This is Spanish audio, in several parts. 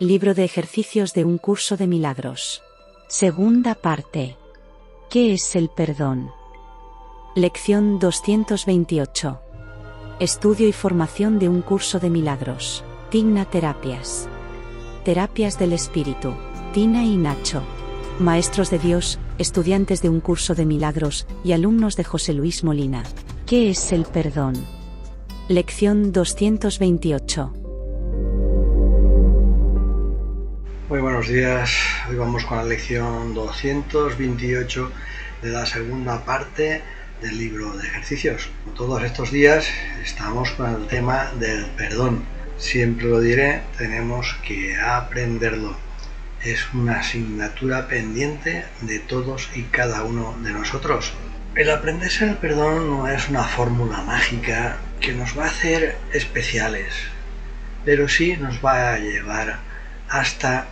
Libro de ejercicios de un curso de milagros. Segunda parte. ¿Qué es el perdón? Lección 228. Estudio y formación de un curso de milagros. Tina Terapias. Terapias del Espíritu. Tina y Nacho. Maestros de Dios, estudiantes de un curso de milagros y alumnos de José Luis Molina. ¿Qué es el perdón? Lección 228. Muy buenos días, hoy vamos con la lección 228 de la segunda parte del libro de ejercicios. Todos estos días estamos con el tema del perdón. Siempre lo diré, tenemos que aprenderlo. Es una asignatura pendiente de todos y cada uno de nosotros. El aprenderse el perdón no es una fórmula mágica que nos va a hacer especiales, pero sí nos va a llevar hasta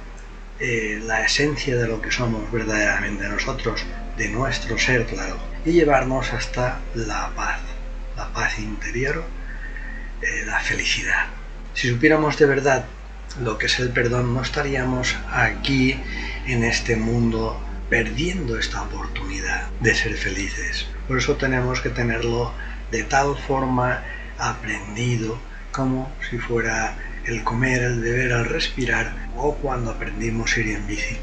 la esencia de lo que somos verdaderamente nosotros, de nuestro ser, claro, y llevarnos hasta la paz interior, la felicidad. Si supiéramos de verdad lo que es el perdón, no estaríamos aquí en este mundo perdiendo esta oportunidad de ser felices. Por eso tenemos que tenerlo de tal forma aprendido como si fuera el comer, el beber, el respirar o cuando aprendimos a ir en bici.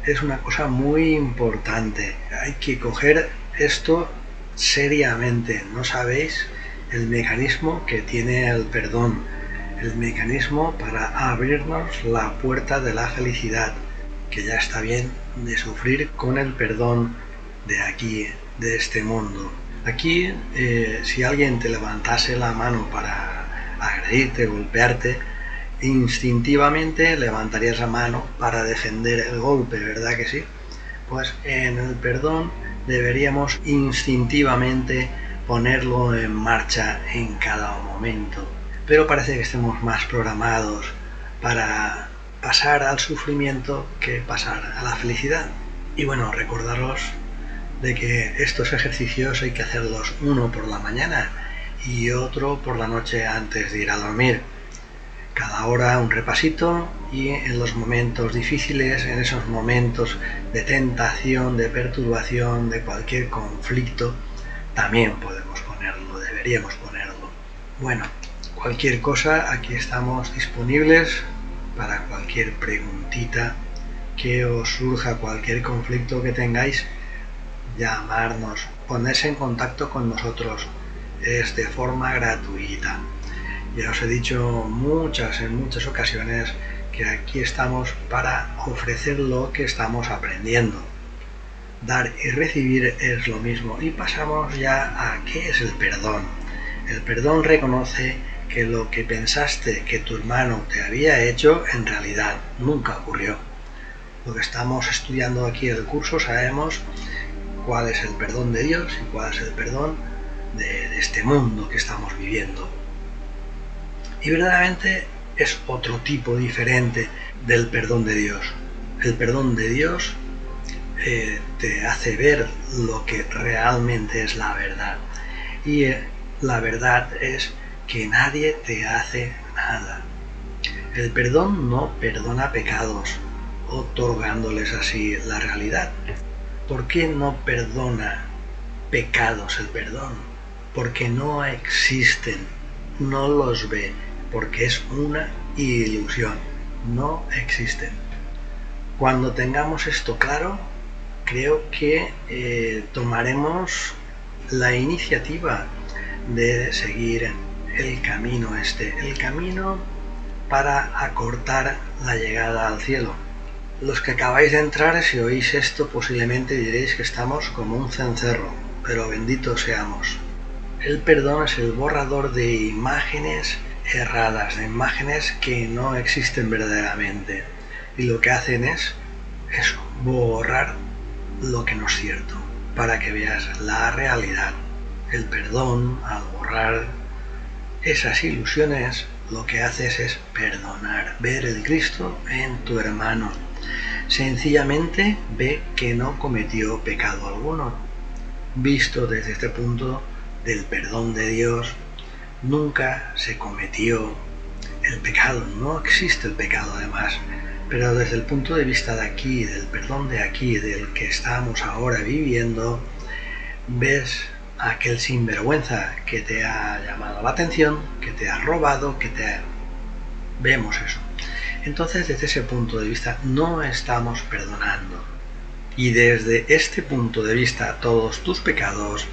Es una cosa muy importante. Hay que coger esto seriamente. No sabéis el mecanismo que tiene el perdón, el mecanismo para abrirnos la puerta de la felicidad, que ya está bien de sufrir con el perdón de aquí, de este mundo. Aquí, si alguien te levantase la mano para agredirte, golpearte, instintivamente levantarías la mano para defender el golpe, ¿verdad que sí? Pues en el perdón deberíamos instintivamente ponerlo en marcha en cada momento. Pero parece que estemos más programados para pasar al sufrimiento que pasar a la felicidad. Y bueno, recordaros de que estos ejercicios hay que hacerlos uno por la mañana y otro por la noche antes de ir a dormir. Cada hora un repasito y en los momentos difíciles, en esos momentos de tentación, de perturbación, de cualquier conflicto, también podemos ponerlo, deberíamos ponerlo. Bueno, cualquier cosa, aquí estamos disponibles para cualquier preguntita que os surja, cualquier conflicto que tengáis, llamarnos, ponerse en contacto con nosotros, es de forma gratuita. Ya os he dicho en muchas ocasiones que aquí estamos para ofrecer lo que estamos aprendiendo. Dar y recibir es lo mismo. Y pasamos ya a ¿qué es el perdón? El perdón reconoce que lo que pensaste que tu hermano te había hecho en realidad nunca ocurrió. Lo que estamos estudiando aquí en el curso sabemos cuál es el perdón de Dios y cuál es el perdón de este mundo que estamos viviendo. Y verdaderamente es otro tipo diferente del perdón de Dios. El perdón de Dios te hace ver lo que realmente es la verdad. Y la verdad es que nadie te hace nada. El perdón no perdona pecados, otorgándoles así la realidad. ¿Por qué no perdona pecados el perdón? Porque no existen, no los ve, porque es una ilusión, no existen. Cuando tengamos esto claro, creo que tomaremos la iniciativa de seguir el camino el camino para acortar la llegada al cielo. Los que acabáis de entrar, si oís esto, posiblemente diréis que estamos como un cencerro, pero benditos seamos. El perdón es el borrador de imágenes erradas, de imágenes que no existen verdaderamente. Y lo que hacen es eso, borrar lo que no es cierto, para que veas la realidad. El perdón, al borrar esas ilusiones, lo que haces es perdonar, ver el Cristo en tu hermano. Sencillamente ve que no cometió pecado alguno. Visto desde este punto del perdón de Dios, nunca se cometió el pecado, no existe el pecado además, pero desde el punto de vista de aquí, del perdón de aquí, del que estamos ahora viviendo, ves a aquel sinvergüenza que te ha llamado la atención, que te ha robado, Vemos eso. Entonces, desde ese punto de vista, no estamos perdonando. Y desde este punto de vista, todos tus pecados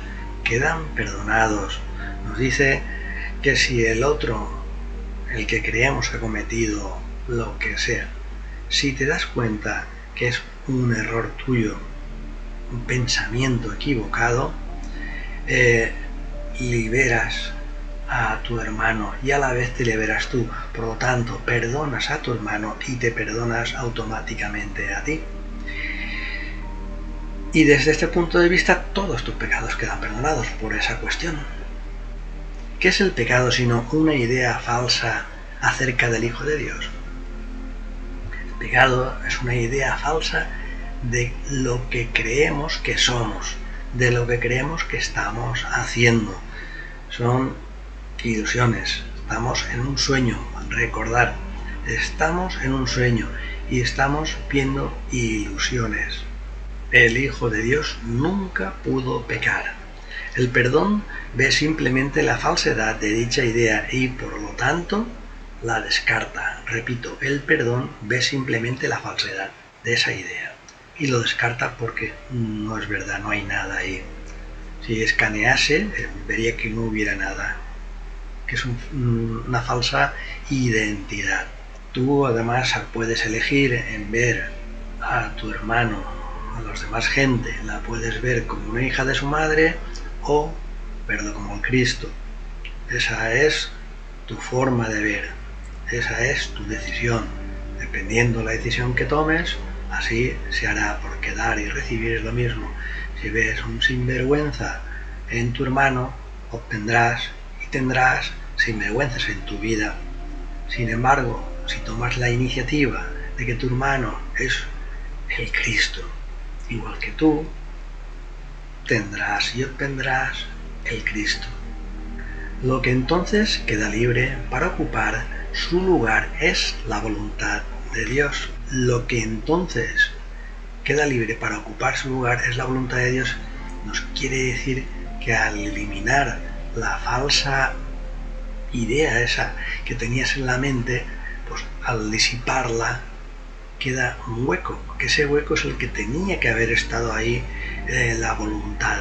quedan perdonados. Nos dice que si el otro, el que creemos que ha cometido lo que sea, si te das cuenta que es un error tuyo, un pensamiento equivocado, liberas a tu hermano y a la vez te liberas tú. Por lo tanto, perdonas a tu hermano y te perdonas automáticamente a ti. Y desde este punto de vista, todos tus pecados quedan perdonados por esa cuestión. ¿Qué es el pecado sino una idea falsa acerca del Hijo de Dios? El pecado es una idea falsa de lo que creemos que somos, de lo que creemos que estamos haciendo. Son ilusiones. Estamos en un sueño. Recordar, estamos en un sueño y estamos viendo ilusiones. El Hijo de Dios nunca pudo pecar. El perdón ve simplemente la falsedad de dicha idea y, por lo tanto, la descarta. Repito, el perdón ve simplemente la falsedad de esa idea y lo descarta porque no es verdad, no hay nada ahí. Si escanease, vería que no hubiera nada, que es una falsa identidad. Tú además puedes elegir en ver a tu hermano, a los demás gente, la puedes ver como una hija de su madre o verlo como el Cristo. Esa es tu forma de ver, esa es tu decisión. Dependiendo de la decisión que tomes, así se hará, porque dar y recibir es lo mismo. Si ves un sinvergüenza en tu hermano, obtendrás y tendrás sinvergüenzas en tu vida. Sin embargo, si tomas la iniciativa de que tu hermano es el Cristo, igual que tú, tendrás y obtendrás el Cristo. Lo que entonces queda libre para ocupar su lugar es la voluntad de Dios. Lo que entonces queda libre para ocupar su lugar es la voluntad de Dios. Nos quiere decir que al eliminar la falsa idea esa que tenías en la mente, pues al disiparla queda un hueco, que ese hueco es el que tenía que haber estado ahí, la voluntad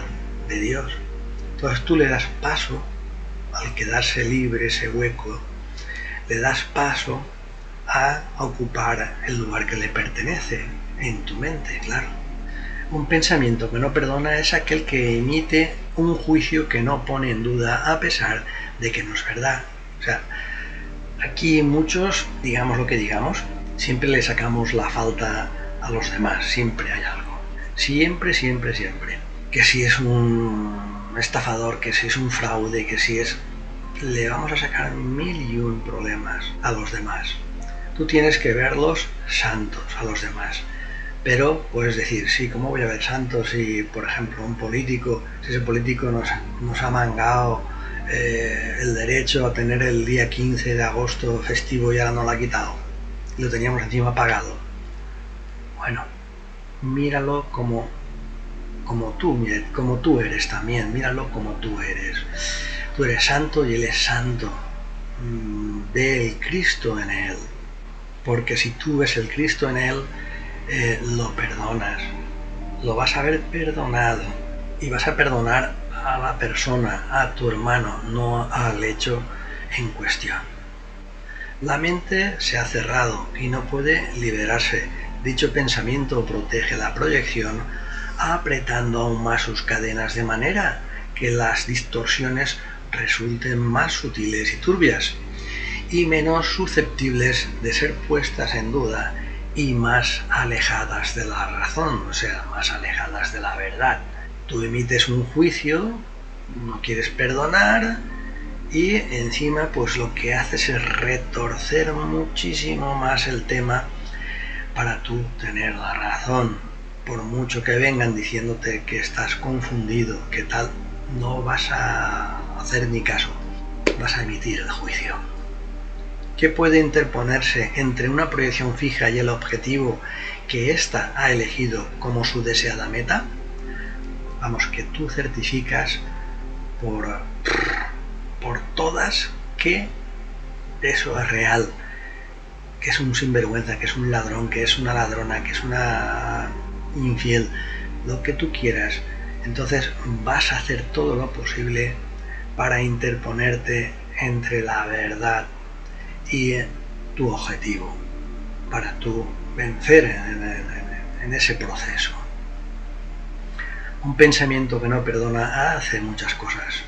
de Dios. Entonces tú le das paso, al quedarse libre ese hueco, le das paso a ocupar el lugar que le pertenece en tu mente, claro. Un pensamiento que no perdona es aquel que emite un juicio que no pone en duda a pesar de que no es verdad. O sea, aquí muchos, digamos lo que digamos, siempre le sacamos la falta a los demás, siempre hay algo. Siempre, siempre, siempre. Que si es un estafador, que si es un fraude, que si es... Le vamos a sacar 1001 problemas a los demás. Tú tienes que verlos santos a los demás. Pero puedes decir, sí, ¿cómo voy a ver santos si, por ejemplo, un político, si ese político nos ha mangado el derecho a tener el día 15 de agosto festivo y ahora no lo ha quitado? Y lo teníamos encima pagado. Bueno, míralo como tú eres también, míralo como tú eres. Tú eres santo y él es santo. Ve el Cristo en él. Porque si tú ves el Cristo en él, lo perdonas, lo vas a ver perdonado y vas a perdonar a la persona, a tu hermano, no al hecho en cuestión. La mente se ha cerrado y no puede liberarse. Dicho pensamiento protege la proyección, apretando aún más sus cadenas de manera que las distorsiones resulten más sutiles y turbias y menos susceptibles de ser puestas en duda y más alejadas de la razón, o sea, más alejadas de la verdad. Tú emites un juicio, no quieres perdonar y encima pues lo que haces es retorcer muchísimo más el tema para tú tener la razón. Por mucho que vengan diciéndote que estás confundido, que tal, no vas a hacer ni caso, vas a emitir el juicio. ¿Qué puede interponerse entre una proyección fija y el objetivo que ésta ha elegido como su deseada meta? Vamos, que tú certificas por todas que eso es real, que es un sinvergüenza, que es un ladrón, que es una ladrona, que es una infiel, lo que tú quieras. Entonces vas a hacer todo lo posible para interponerte entre la verdad y tu objetivo, para tú vencer en ese proceso. Un pensamiento que no perdona hace muchas cosas.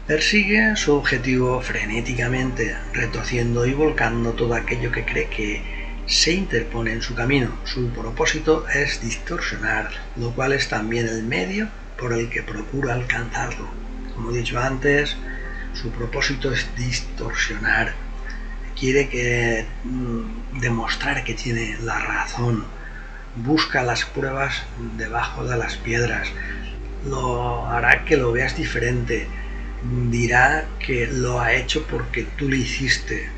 Persigue su objetivo frenéticamente, retorciendo y volcando todo aquello que cree que se interpone en su camino. Su propósito es distorsionar, lo cual es también el medio por el que procura alcanzarlo. Como he dicho antes, su propósito es distorsionar. Quiere demostrar que tiene la razón. Busca las pruebas debajo de las piedras. Lo hará que lo veas diferente. Dirá que lo ha hecho porque tú lo hiciste,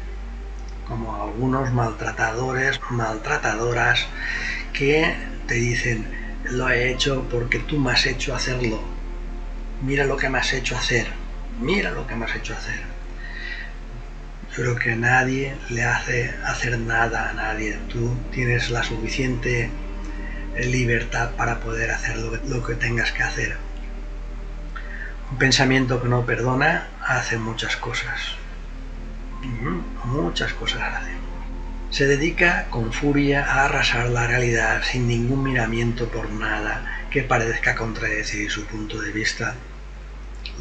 como algunos maltratadores, maltratadoras que te dicen: lo he hecho porque tú me has hecho hacerlo, mira lo que me has hecho hacer, mira lo que me has hecho hacer. Yo creo que nadie le hace hacer nada a nadie. Tú tienes la suficiente libertad para poder hacer lo que tengas que hacer. Un pensamiento que no perdona hace muchas cosas. Muchas cosas hace. Se dedica con furia a arrasar la realidad sin ningún miramiento por nada que parezca contradecir su punto de vista.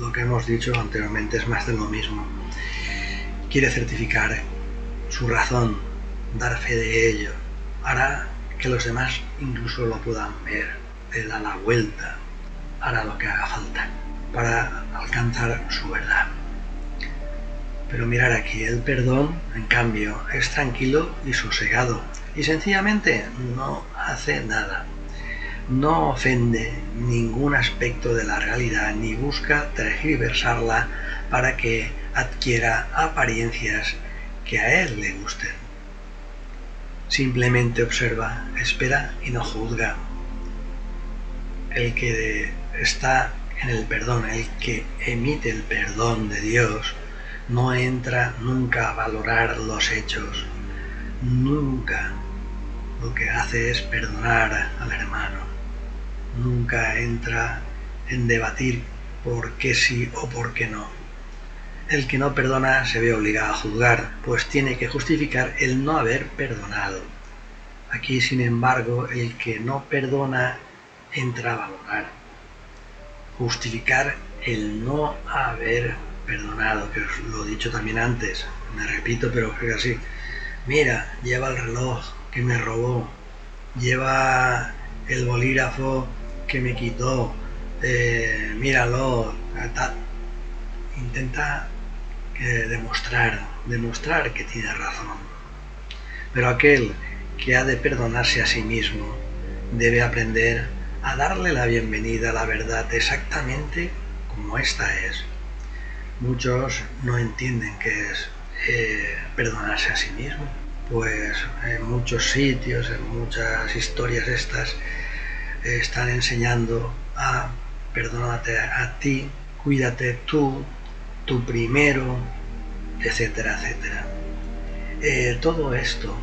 Lo que hemos dicho anteriormente es más de lo mismo. Quiere certificar su razón, dar fe de ello. Hará que los demás incluso lo puedan ver. Le da la vuelta. Hará lo que haga falta para alcanzar su verdad. Pero mirar aquí, el perdón, en cambio, es tranquilo y sosegado, y sencillamente no hace nada. No ofende ningún aspecto de la realidad, ni busca tergiversarla para que adquiera apariencias que a él le gusten. Simplemente observa, espera y no juzga. El que está en el perdón, el que emite el perdón de Dios, no entra nunca a valorar los hechos. Nunca. Lo que hace es perdonar al hermano. Nunca entra en debatir por qué sí o por qué no. El que no perdona se ve obligado a juzgar, pues tiene que justificar el no haber perdonado. Aquí, sin embargo, el que no perdona entra a valorar, justificar el no haber perdonado, que os lo he dicho también antes, me repito, pero es así. Mira, lleva el reloj que me robó, lleva el bolígrafo que me quitó, míralo, tal. Intenta demostrar que tiene razón. Pero aquel que ha de perdonarse a sí mismo debe aprender a darle la bienvenida a la verdad exactamente como ésta es. Muchos no entienden qué es perdonarse a sí mismo, pues en muchos sitios, en muchas historias estas, están enseñando a perdónate a ti, cuídate tú primero, etcétera, etcétera. Todo esto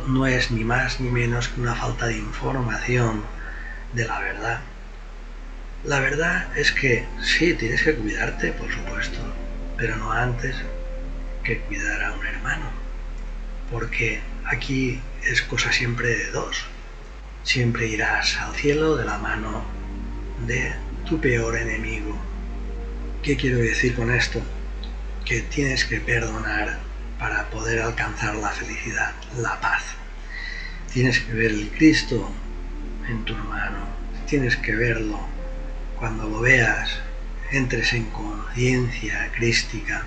no es ni más ni menos que una falta de información de la verdad. La verdad es que sí, tienes que cuidarte, por supuesto, pero no antes que cuidar a un hermano, porque aquí es cosa siempre de dos. Siempre irás al cielo de la mano de tu peor enemigo. ¿Qué quiero decir con esto? Que tienes que perdonar para poder alcanzar la felicidad, la paz. Tienes que ver el Cristo en tu hermano, tienes que verlo. Cuando lo veas, entres en conciencia crística,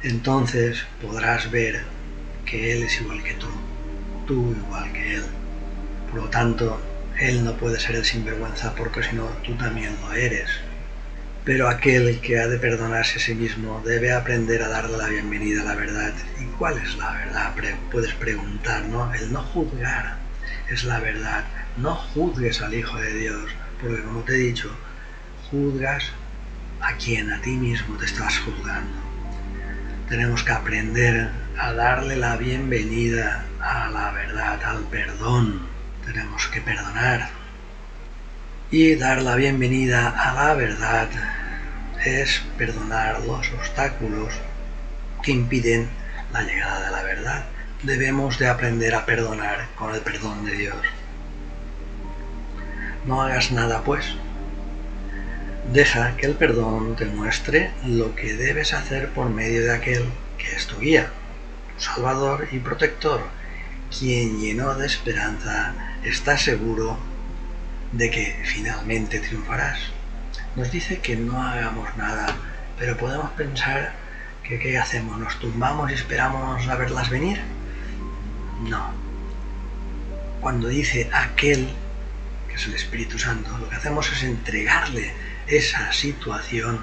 entonces podrás ver que Él es igual que tú igual que Él. Por lo tanto, Él no puede ser el sinvergüenza, porque si no, tú también lo eres. Pero aquel que ha de perdonarse a sí mismo debe aprender a darle la bienvenida a la verdad. ¿Y cuál es la verdad? Puedes preguntar, ¿no? El no juzgar es la verdad. No juzgues al Hijo de Dios, porque como te he dicho, juzgas a quien, a ti mismo te estás juzgando. Tenemos que aprender a darle la bienvenida a la verdad, al perdón. Tenemos que perdonar. Y dar la bienvenida a la verdad es perdonar los obstáculos que impiden la llegada de la verdad. Debemos de aprender a perdonar con el perdón de Dios. No hagas nada, pues. Deja que el perdón te muestre lo que debes hacer por medio de aquel que es tu guía, tu Salvador y protector, quien lleno de esperanza está seguro de que finalmente triunfarás. Nos dice que no hagamos nada, pero podemos pensar que ¿qué hacemos? ¿Nos tumbamos y esperamos a verlas venir? No. Cuando dice aquel, que es el Espíritu Santo, lo que hacemos es entregarle esa situación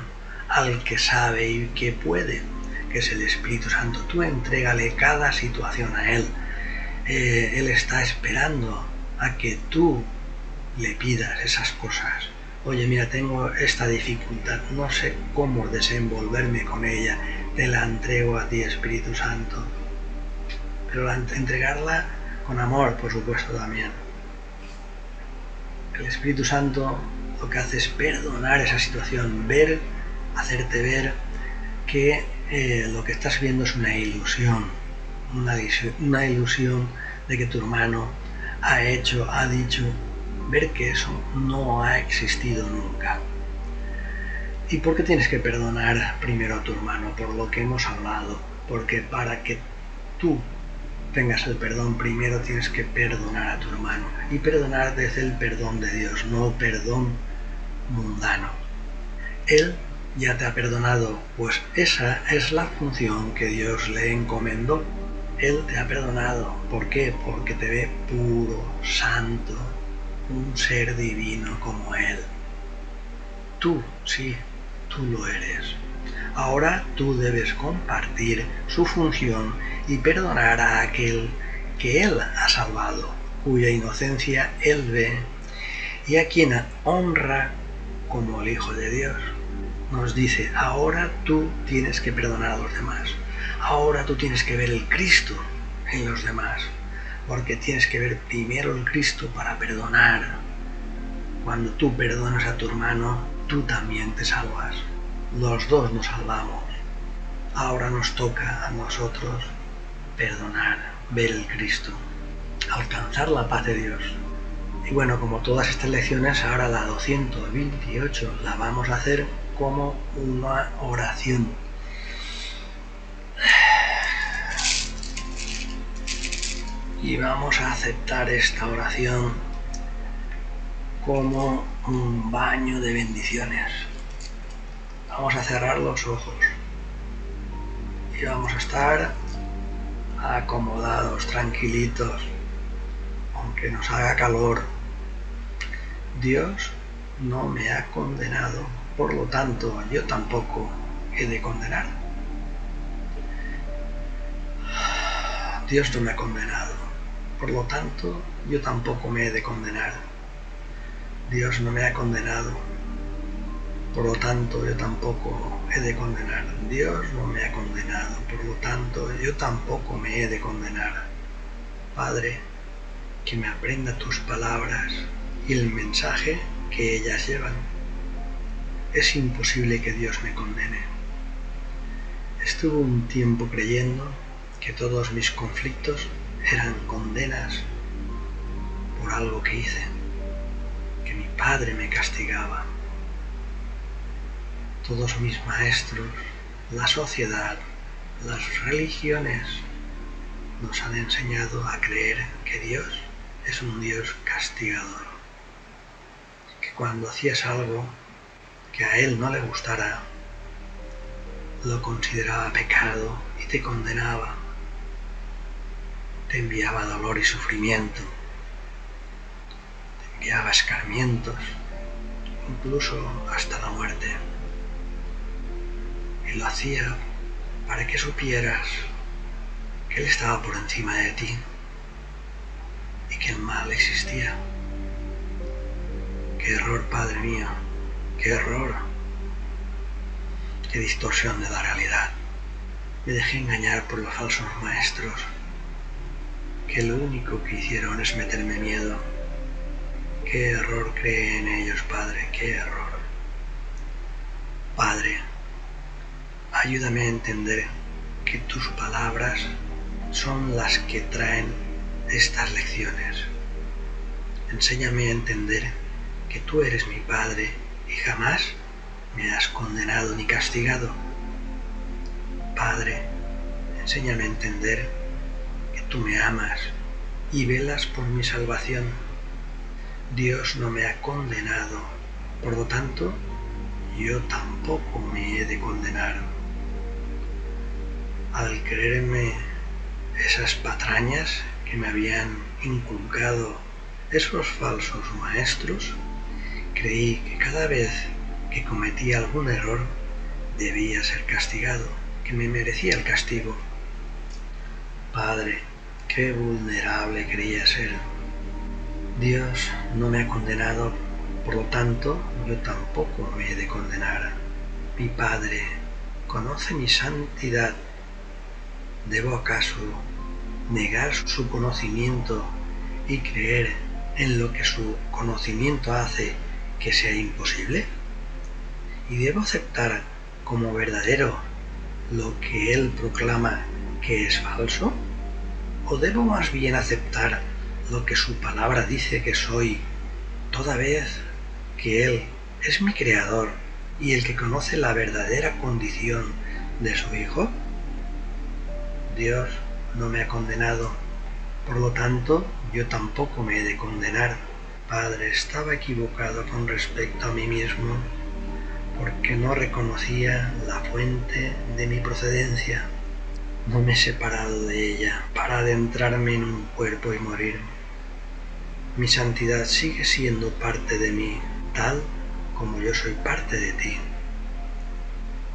al que sabe y que puede, que es el Espíritu Santo. Tú entrégale cada situación a Él. Él está esperando a que tú le pidas esas cosas. Oye, mira, tengo esta dificultad, no sé cómo desenvolverme con ella, te la entrego a ti, Espíritu Santo. Pero entregarla con amor, por supuesto, también. El Espíritu Santo lo que hace es perdonar esa situación, hacerte ver que lo que estás viendo es una ilusión, una ilusión de que tu hermano ha dicho, ver que eso no ha existido nunca. ¿Y por qué tienes que perdonar primero a tu hermano? Por lo que hemos hablado, porque para que tú tengas el perdón, primero tienes que perdonar a tu hermano. Y perdonar desde el perdón de Dios, no perdón mundano. Él ya te ha perdonado, pues esa es la función que Dios le encomendó. Él te ha perdonado. ¿Por qué? Porque te ve puro, santo, un ser divino como Él. Tú, sí, tú lo eres. Ahora tú debes compartir su función y perdonar a aquel que Él ha salvado, cuya inocencia Él ve y a quien honra como el Hijo de Dios. Nos dice, ahora tú tienes que perdonar a los demás. Ahora tú tienes que ver el Cristo en los demás, porque tienes que ver primero el Cristo para perdonar. Cuando tú perdonas a tu hermano, tú también te salvas. Los dos nos salvamos. Ahora nos toca a nosotros perdonar, ver el Cristo, alcanzar la paz de Dios. Y bueno, como todas estas lecciones, ahora la 228 la vamos a hacer como una oración. Y vamos a aceptar esta oración como un baño de bendiciones. Vamos a cerrar los ojos y vamos a estar acomodados, tranquilitos, aunque nos haga calor. Dios no me ha condenado, por lo tanto yo tampoco he de condenar. Dios no me ha condenado, por lo tanto yo tampoco me he de condenar. Dios no me ha condenado, por lo tanto yo tampoco he de condenar. Dios no me ha condenado, por lo tanto yo tampoco me he de condenar. Padre, que me aprenda tus palabras y el mensaje que ellas llevan. Es imposible que Dios me condene. Estuve un tiempo creyendo que todos mis conflictos eran condenas por algo que hice, que mi padre me castigaba. Todos mis maestros, la sociedad, las religiones nos han enseñado a creer que Dios es un Dios castigador, que cuando hacías algo que a Él no le gustara, lo consideraba pecado y te condenaba, te enviaba dolor y sufrimiento, te enviaba escarmientos, incluso hasta la muerte. y lo hacía para que supieras que Él estaba por encima de ti y que el mal existía. ¡Qué error, Padre mío! ¡Qué error! ¡Qué distorsión de la realidad! Me dejé engañar por los falsos maestros, que lo único que hicieron es meterme miedo. ¡Qué error creé en ellos, Padre! ¡Qué error! Padre, ayúdame a entender que tus palabras son las que traen estas lecciones. Enséñame a entender que tú eres mi Padre y jamás me has condenado ni castigado. Padre, enséñame a entender que tú me amas y velas por mi salvación. Dios no me ha condenado, por lo tanto, yo tampoco me he de condenar. Al creerme esas patrañas que me habían inculcado esos falsos maestros, creí que cada vez que cometía algún error debía ser castigado, que me merecía el castigo. Padre, qué vulnerable creía ser. Dios no me ha condenado, por lo tanto, yo tampoco me he de condenar. Mi Padre conoce mi santidad. ¿Debo acaso negar su conocimiento y creer en lo que su conocimiento hace que sea imposible? ¿Y debo aceptar como verdadero lo que Él proclama que es falso? ¿O debo más bien aceptar lo que su palabra dice que soy, toda vez que Él es mi Creador y el que conoce la verdadera condición de su Hijo? Dios no me ha condenado, por lo tanto, yo tampoco me he de condenar. Padre, estaba equivocado con respecto a mí mismo, porque no reconocía la fuente de mi procedencia. No me he separado de ella para adentrarme en un cuerpo y morir. Mi santidad sigue siendo parte de mí, tal como yo soy parte de ti.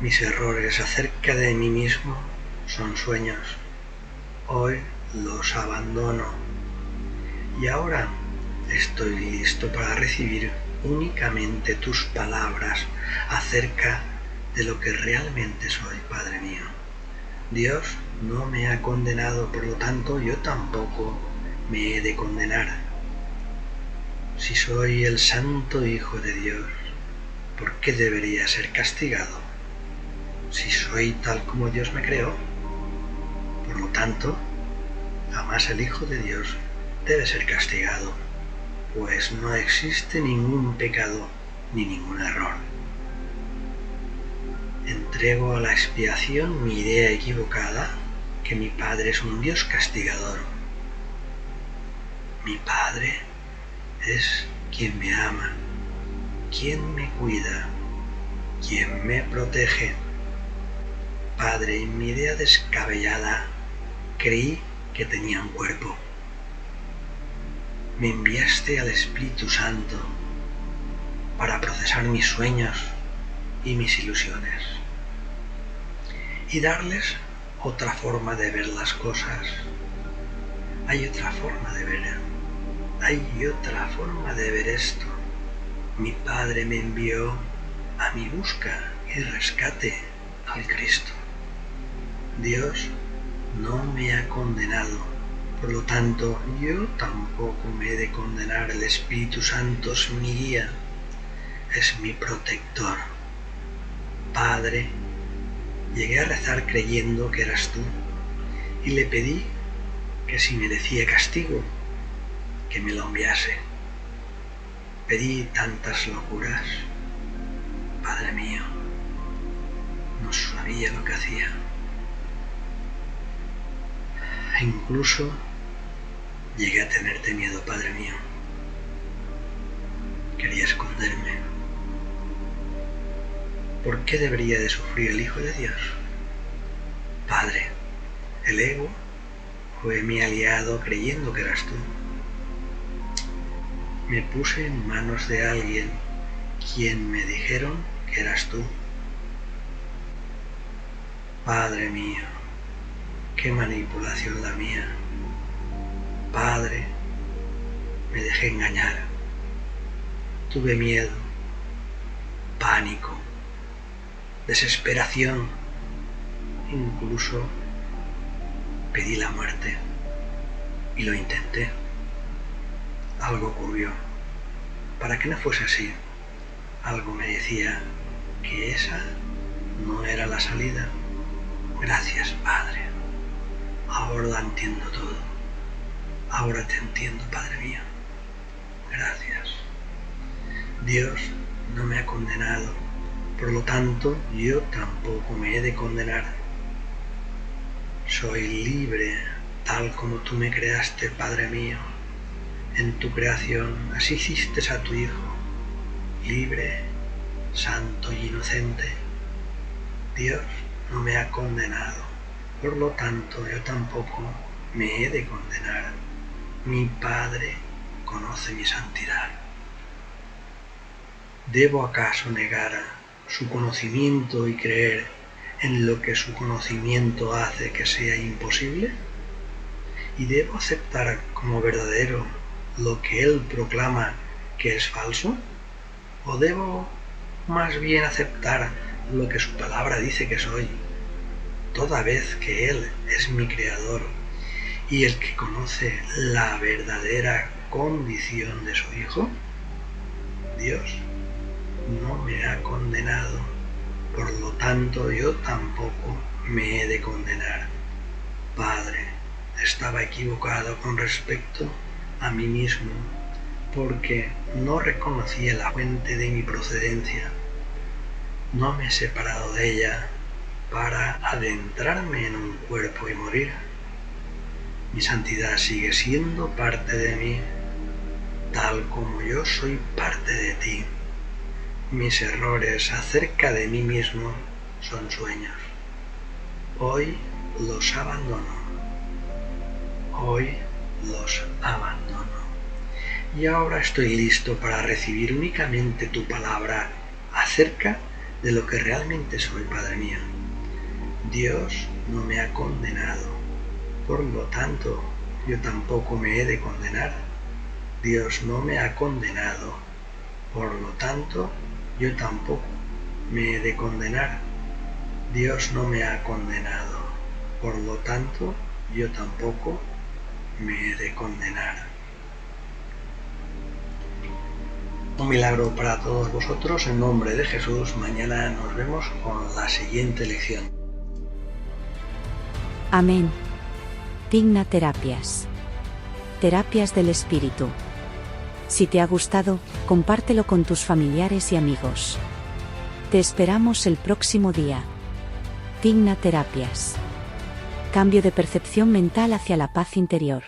Mis errores acerca de mí mismo son sueños. Hoy los abandono y ahora estoy listo para recibir únicamente tus palabras acerca de lo que realmente soy, Padre mío. Dios no me ha condenado, por lo tanto yo tampoco me he de condenar. Si soy el santo Hijo de Dios, ¿por qué debería ser castigado? Si soy tal como Dios me creó, por lo tanto, jamás el Hijo de Dios debe ser castigado, pues no existe ningún pecado ni ningún error. Entrego a la expiación mi idea equivocada que mi Padre es un Dios castigador. Mi Padre es quien me ama, quien me cuida, quien me protege. Padre, en mi idea descabellada creí que tenía un cuerpo. Me enviaste al Espíritu Santo para procesar mis sueños y mis ilusiones y darles otra forma de ver las cosas. Hay otra forma de ver. Hay otra forma de ver esto. Mi Padre me envió a mi busca y rescate al Cristo. Dios no me ha condenado, por lo tanto yo tampoco me he de condenar. El Espíritu Santo es mi guía, es mi protector. Padre, llegué a rezar creyendo que eras tú y le pedí que si merecía castigo, que me lo enviase. Pedí tantas locuras, Padre mío, no sabía lo que hacía. E incluso llegué a tenerte miedo, Padre mío. Quería esconderme. ¿Por qué debería de sufrir el Hijo de Dios? Padre, el ego fue mi aliado creyendo que eras tú. Me puse en manos de alguien quien me dijeron que eras tú. Padre mío, qué manipulación la mía. Padre, me dejé engañar. Tuve miedo, pánico, desesperación, incluso pedí la muerte y lo intenté. Algo ocurrió. Para que no fuese así, algo me decía que esa no era la salida. Gracias, Padre. Ahora lo entiendo todo. Ahora te entiendo, Padre mío. Gracias. Dios no me ha condenado, por lo tanto, yo tampoco me he de condenar. Soy libre, tal como tú me creaste, Padre mío. En tu creación así hiciste a tu Hijo, libre, santo y inocente. Dios no me ha condenado, por lo tanto yo tampoco me he de condenar. Mi Padre conoce mi santidad. ¿Debo acaso negar su conocimiento y creer en lo que su conocimiento hace que sea imposible? ¿Y debo aceptar como verdadero lo que Él proclama que es falso? ¿O debo más bien aceptar lo que su palabra dice que soy, toda vez que Él es mi Creador y el que conoce la verdadera condición de su Hijo? Dios no me ha condenado, por lo tanto yo tampoco me he de condenar. Padre, estaba equivocado con respecto a mí mismo, porque no reconocía la fuente de mi procedencia. No me he separado de ella para adentrarme en un cuerpo y morir. Mi santidad sigue siendo parte de mí, tal como yo soy parte de ti. Mis errores acerca de mí mismo son sueños. Hoy los abandono. Hoy los abandono. Y ahora estoy listo para recibir únicamente tu palabra acerca de lo que realmente soy, Padre mío. Dios no me ha condenado, por lo tanto, yo tampoco me he de condenar. Dios no me ha condenado, por lo tanto, yo tampoco me he de condenar. Dios no me ha condenado, por lo tanto, yo tampoco me he de condenar. Un milagro para todos vosotros, en nombre de Jesús. Mañana nos vemos con la siguiente lección. Amén. Digna Terapias. Terapias del Espíritu. Si te ha gustado, compártelo con tus familiares y amigos. Te esperamos el próximo día. Digna Terapias. Cambio de percepción mental hacia la paz interior.